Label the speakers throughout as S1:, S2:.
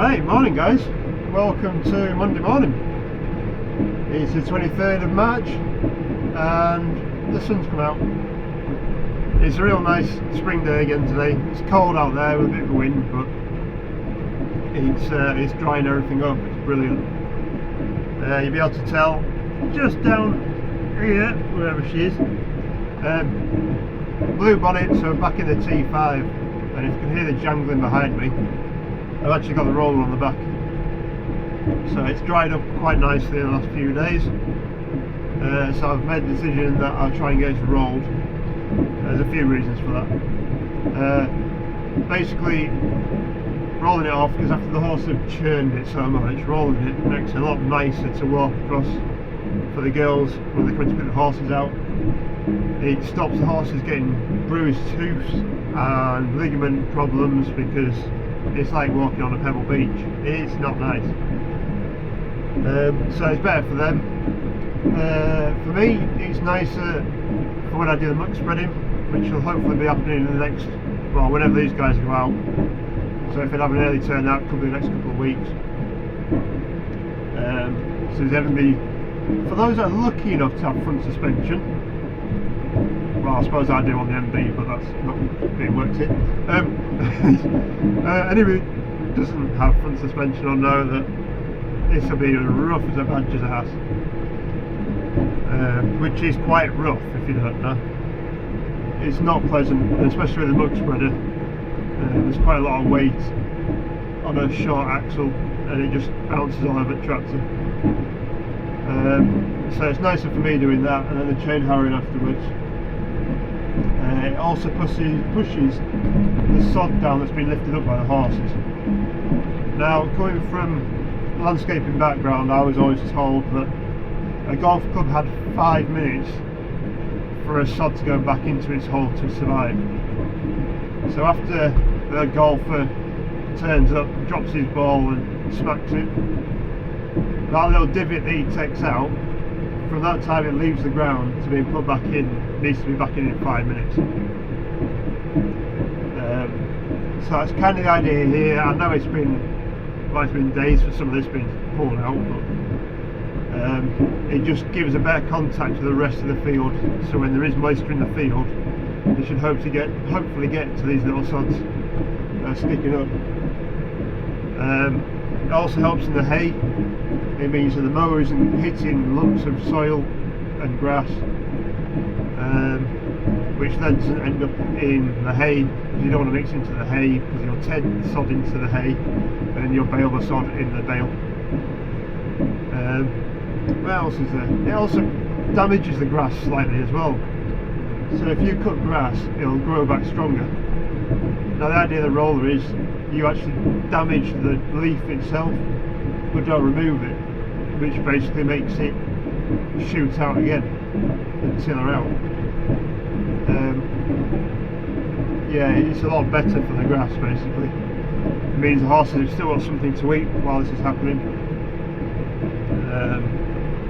S1: Right, morning guys. Welcome to Monday morning. It's the 23rd of March and the sun's come out. It's a real nice spring day again today. It's cold out there with a bit of a wind, but it's drying everything up. It's brilliant. You'll be able to tell just down here, wherever she is. Blue bonnet, so back in the T5, and if you can hear the jangling behind me, I've actually got the roller on the back. So it's dried up quite nicely in the last few days. So I've made the decision that I'll try and get it rolled. There's a few reasons for that. Basically, rolling it off, because after the horse have churned it so much, rolling it makes it a lot nicer to walk across for the girls when they come to put the horses out. It stops the horses getting bruised hoofs and ligament problems, because it's like walking on a pebble beach. It's not nice. So it's better for them. For me, it's nicer for when I do the muck spreading, which will hopefully be happening in the next, well, whenever these guys go out. So if it have an early turnout, it could be the next couple of weeks. So there's ever be, for those that are lucky enough to have front suspension, well, I suppose I do on the MB, but that's not being worked here. Anybody who doesn't have front suspension will know that this will be as rough as a badger's ass, which is quite rough if you don't know. It's not pleasant, especially with the muck spreader. There's quite a lot of weight on a short axle, and it just bounces all over the tractor. So it's nicer for me doing that, and then the chain harrowing afterwards. It also pushes the sod down that's been lifted up by the horses. Now, coming from a landscaping background, I was always told that a golf club had 5 minutes for a sod to go back into its hole to survive. So after the golfer turns up, drops his ball and smacks it, that little divot that he takes out, from that time it leaves the ground to be put back in, needs to be back in 5 minutes. So that's kind of the idea here. I know it's been days for some of this being pulled out, but it just gives a better contact to the rest of the field, so when there is moisture in the field, they should hopefully get to these little sods sticking up. It also helps in the hay. It means that the mower isn't hitting lumps of soil and grass, which then doesn't end up in the hay, because you don't want to mix into the hay, because you'll tend sod into the hay and you'll bale the sod in the bale. What else is there? It also damages the grass slightly as well. So if you cut grass, it'll grow back stronger. Now the idea of the roller is you actually damage the leaf itself, but don't remove it, which basically makes it shoot out again and tiller out. Yeah, it's a lot better for the grass basically. It means the horses have still got something to eat while this is happening,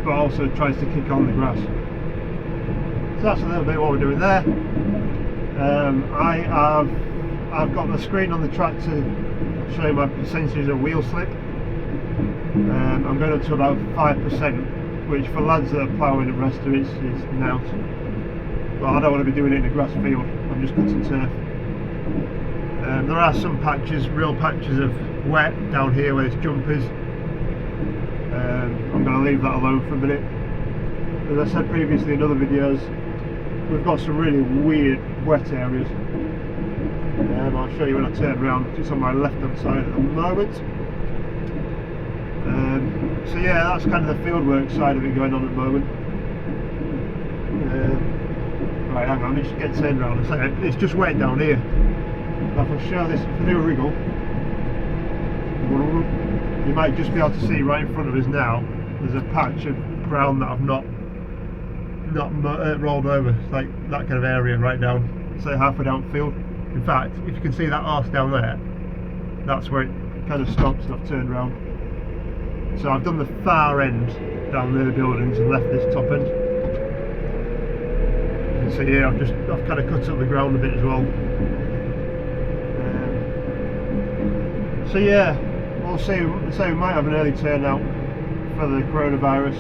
S1: but also tries to kick on the grass. So that's a little bit what we're doing there. I've got the screen on the tractor showing my percentages of wheel slip. I'm going up to about 5%, which for lads that are ploughing and rest of it is out. But I don't want to be doing it in a grass field. I'm just cutting turf. There are some patches, real patches of wet down here where there's jumpers. I'm going to leave that alone for a minute. As I said previously in other videos, we've got some really weird wet areas. I'll show you when I turn around. It's on my left hand side at the moment. So yeah, that's kind of the fieldwork side of it going on at the moment. Right, hang on, let me just get turned around and say it's just wet down here. Now if I show this, if I do a wriggle, you might just be able to see right in front of us now, there's a patch of ground that I've not rolled over, like that kind of area right down, say halfway down field. In fact, if you can see that arse down there, that's where it kind of stops and I've turned around. So I've done the far end down near the buildings and left this top end. And so yeah, I've kind of cut up the ground a bit as well. So yeah, we'll see. So we might have an early turnout for the coronavirus.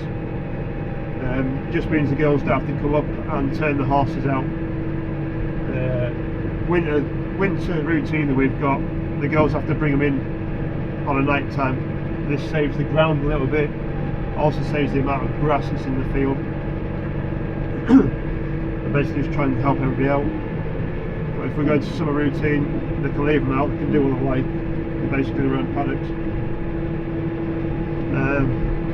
S1: Just means the girls don't have to come up and turn the horses out. Winter routine that we've got, the girls have to bring them in on a night time. This saves the ground a little bit, also saves the amount of grass that's in the field. Basically just trying to help everybody out. But if we go to summer routine, they can leave them out, they can do what they like, basically their own paddocks.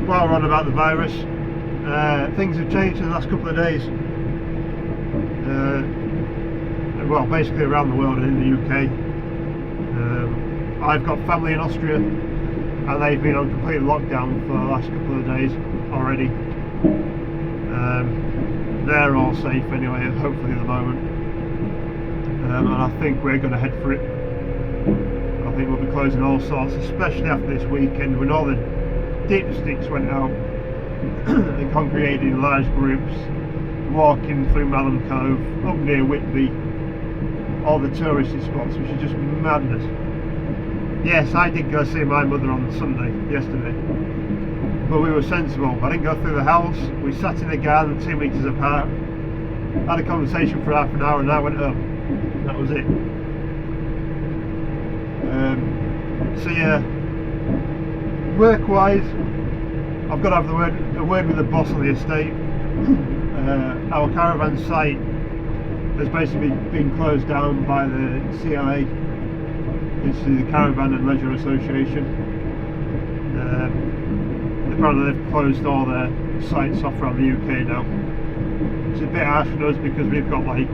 S1: While we're on about the virus, things have changed in the last couple of days. Well, basically around the world and in the UK. I've got family in Austria, and they've been on complete lockdown for the last couple of days already. They're all safe anyway, hopefully at the moment. And I think we're going to head for it. I think we'll be closing all sorts, especially after this weekend when all the dipsticks went out and congregated in large groups, walking through Malham Cove, up near Whitby, all the touristy spots, which is just madness. Yes, I did go see my mother on Sunday, yesterday, but we were sensible. I didn't go through the house, we sat in the garden 2 meters apart, had a conversation for half an hour and I went home. That was it. So yeah, work-wise, I've got to have a word with the boss of the estate. Our caravan site has basically been closed down by the CIA. It's the Caravan and Leisure Association. Apparently they've closed all their sites off around the UK now. It's a bit harsh on us because we've got like,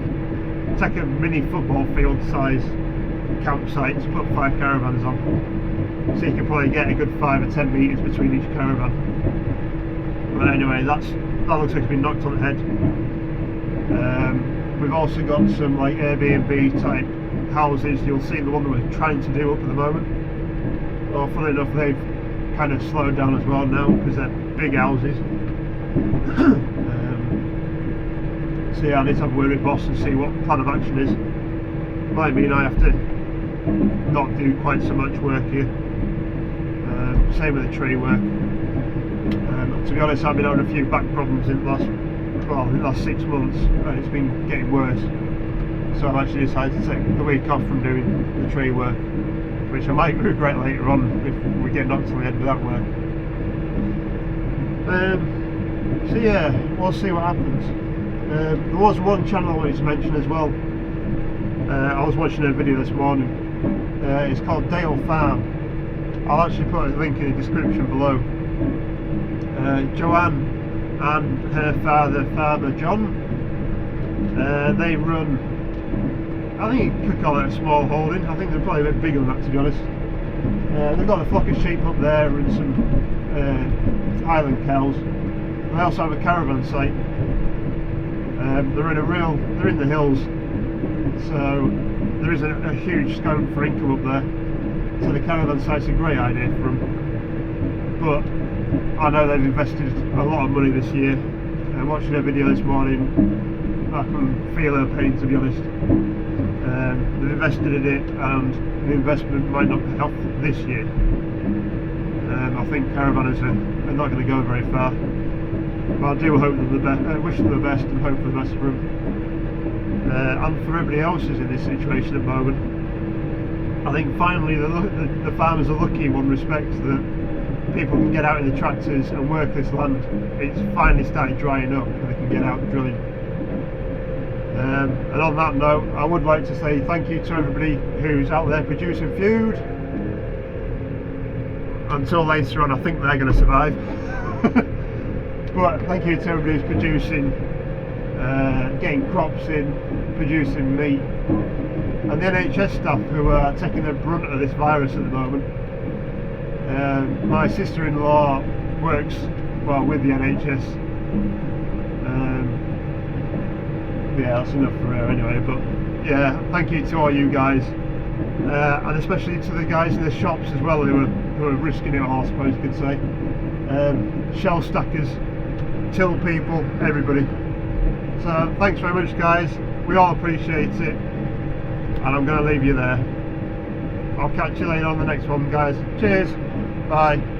S1: take a mini football field size campsite to put 5 caravans on. So you can probably get a good 5 or 10 metres between each caravan. But anyway, that looks like it's been knocked on the head. We've also got some like Airbnb type houses. You'll see the one that we're trying to do up at the moment. Well, funnily enough, they've kind of slowed down as well now because they're big houses. So yeah, I need to have a word with boss and see what plan of action is. Might mean I have to not do quite so much work here. Same with the tree work. To be honest, I've been having a few back problems in the last 6 months, and it's been getting worse. So I've actually decided to take the week off from doing the tree work, which I might regret later on if we get knocked on the head with that work. So yeah, we'll see what happens. There was one channel I wanted to mention as well. I was watching a video this morning. It's called Dale Farm. I'll actually put a link in the description below. Joanna and her father, Farmer John, they run, I think you could call it a small holding. I think they're probably a bit bigger than that, to be honest. They've got a flock of sheep up there and some Highland cows. They also have a caravan site. They're in the hills, so there isn't a huge scope for income up there. So the caravan site's a great idea for them. But I know they've invested a lot of money this year. Watching a video this morning, I can feel her pain, to be honest. They've invested in it, and the investment might not pay off this year. I think caravanners are not going to go very far. But I do hope them the best, wish them the best, and hope for the best for them. And for everybody else who's in this situation at the moment. I think finally the farmers are lucky in one respect that people can get out in the tractors and work this land. It's finally started drying up and they can get out and drilling. And on that note, I would like to say thank you to everybody who's out there producing food. Until later on, I think they're going to survive. But thank you to everybody who's producing, getting crops in, producing meat, and the NHS staff who are taking the brunt of this virus at the moment. My sister-in-law works with the NHS. Yeah, that's enough for her anyway. But yeah, thank you to all you guys, and especially to the guys in the shops as well who are risking it all, I suppose you could say. Shell stackers, till people, everybody. So thanks very much, guys. We all appreciate it, and I'm going to leave you there. I'll catch you later on the next one, guys. Cheers. Bye.